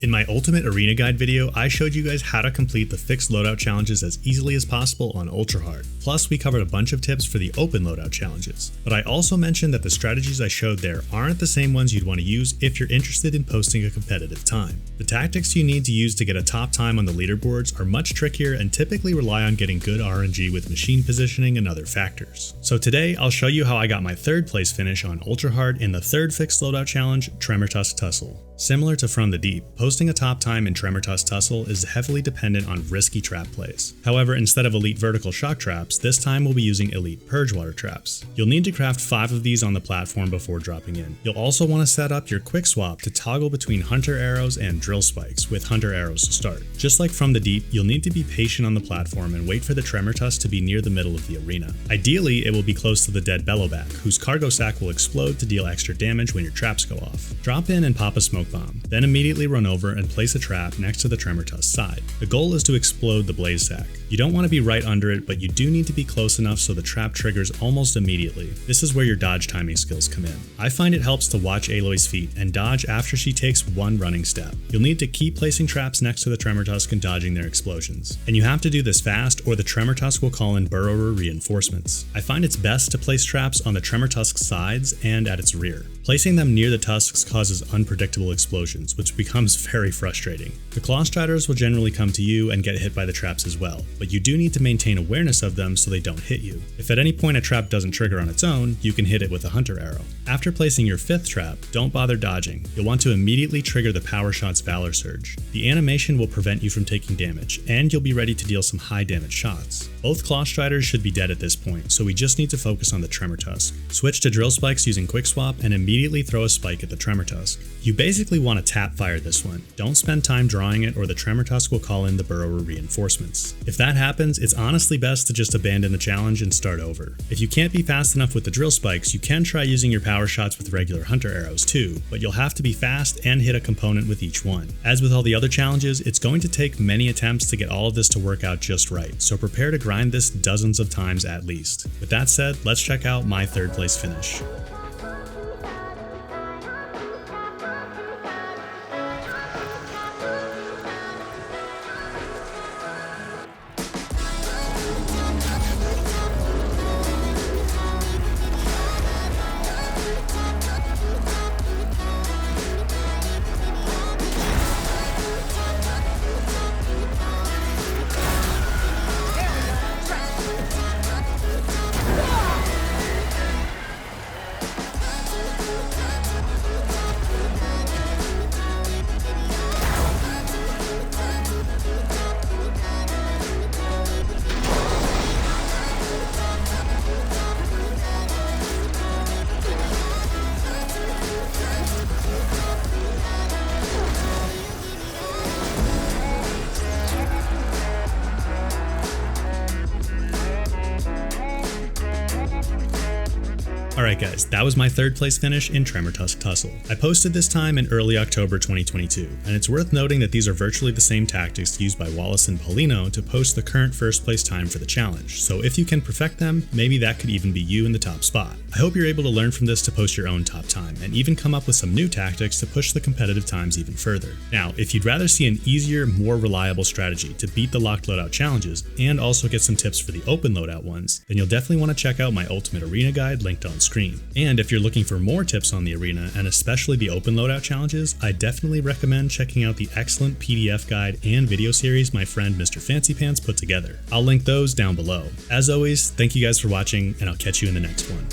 In my Ultimate Arena Guide video, I showed you guys how to complete the fixed loadout challenges as easily as possible on Ultra Hard. Plus, we covered a bunch of tips for the open loadout challenges. But I also mentioned that the strategies I showed there aren't the same ones you'd want to use if you're interested in posting a competitive time. The tactics you need to use to get a top time on the leaderboards are much trickier and typically rely on getting good RNG with machine positioning and other factors. So today, I'll show you how I got my third place finish on Ultra Hard in the third fixed loadout challenge, TREMORTUSK TUSSLE. Similar to From the Deep, posting a top time in TREMORTUSK TUSSLE is heavily dependent on risky trap plays. However, instead of elite vertical shock traps, this time we'll be using elite purge water traps. You'll need to craft 5 of these on the platform before dropping in. You'll also want to set up your quick swap to toggle between hunter arrows and drill spikes, with hunter arrows to start. Just like From the Deep, you'll need to be patient on the platform and wait for the TREMORTUSK to be near the middle of the arena. Ideally, it will be close to the dead bellowback, whose cargo sack will explode to deal extra damage when your traps go off. Drop in and pop a smoke bomb, then immediately run over and place a trap next to the TREMORTUSK side. The goal is to explode the blaze sack. You don't want to be right under it, but you do need to be close enough so the trap triggers almost immediately. This is where your dodge timing skills come in. I find it helps to watch Aloy's feet and dodge after she takes one running step. You'll need to keep placing traps next to the TREMORTUSK and dodging their explosions. And you have to do this fast or the TREMORTUSK will call in burrower reinforcements. I find it's best to place traps on the TREMORTUSK sides and at its rear. Placing them near the tusks causes unpredictable explosions, which becomes very frustrating. The claw striders will generally come to you and get hit by the traps as well, but you do need to maintain awareness of them so they don't hit you. If at any point a trap doesn't trigger on its own, you can hit it with a hunter arrow. After placing your 5th trap, don't bother dodging. You'll want to immediately trigger the Power Shot's Valor Surge. The animation will prevent you from taking damage, and you'll be ready to deal some high damage shots. Both claw striders should be dead at this point, so we just need to focus on the TREMORTUSK. Switch to drill spikes using quick swap and immediately throw a spike at the TREMORTUSK. You basically want to tap fire this one. Don't spend time drawing it or the TREMORTUSK will call in the burrower reinforcements. If that happens, it's honestly best to just abandon the challenge and start over. If you can't be fast enough with the drill spikes, you can try using your power shots with regular hunter arrows too, but you'll have to be fast and hit a component with each one. As with all the other challenges, it's going to take many attempts to get all of this to work out just right, so prepare to grind this dozens of times at least. With that said, let's check out my 3rd place finish. Alright guys, that was my 3rd place finish in TREMORTUSK TUSSLE. I posted this time in early October 2022, and it's worth noting that these are virtually the same tactics used by Wallace and Paulino to post the current 1st place time for the challenge, so if you can perfect them, maybe that could even be you in the top spot. I hope you're able to learn from this to post your own top time, and even come up with some new tactics to push the competitive times even further. Now, if you'd rather see an easier, more reliable strategy to beat the locked loadout challenges, and also get some tips for the open loadout ones, then you'll definitely want to check out my Ultimate Arena Guide linked on screen. And if you're looking for more tips on the arena, and especially the open loadout challenges, I definitely recommend checking out the excellent PDF guide and video series my friend Mr. Fancy Pants put together. I'll link those down below. As always, thank you guys for watching, and I'll catch you in the next one.